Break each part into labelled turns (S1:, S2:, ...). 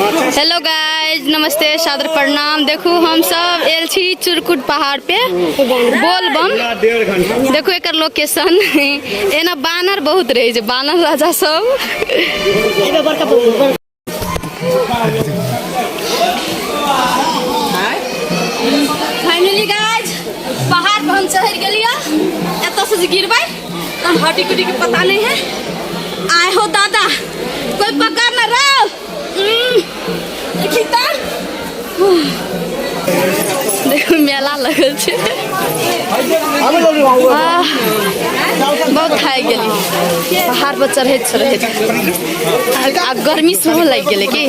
S1: Hello guys, नमस्ते, सादर प्रणाम। देखो हम सब एल छी चुरकुट पहाड़ पे बोलबम। देखो एक लोकेशन एना बानर बहुत रहे, बानर राजा सब। फाइनली गाइज पहाड़ पर हम चढ़ गलिया। एत से गिरबै हम हटी कुटी के पता नहीं है। आए हो दादा, कोई पकड़ न रहो। देखो मेला लगल छे। बहुत खाई गेली पहाड़ पर चढ़े आ गर्मी सेहो लग गेले की।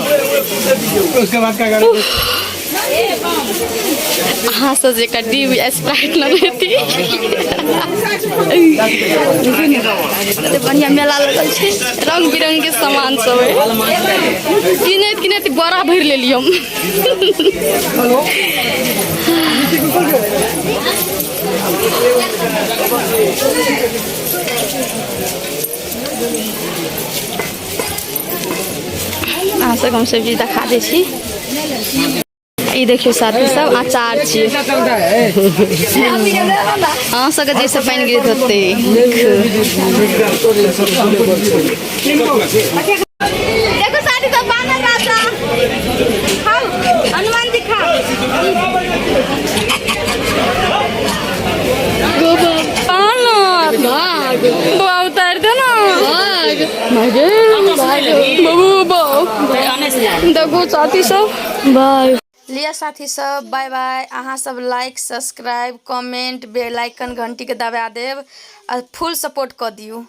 S1: हाँ सो जे डी स्प्राइट न रहती। बढ़िया मेला लगल छे, रंग बिरंग के सामान सब है। किने किने बड़ा भर ले लियो हम। अहाँ सब हम सब्जी दिखा दै छी। ये देखियो साथी सब अचार छे। हाँ सके जैसे पानी गिरत होते। देखो साथी सब बानर राजा खाओ, हनुमान जी खाओ। बाबू उतार दे ना। देखो साथी सब बाय लिया साथी सब, बाय बाय। अहाँ सब like subscribe comment bell icon घंटी के दबा देव और फुल सपोर्ट कर दियो।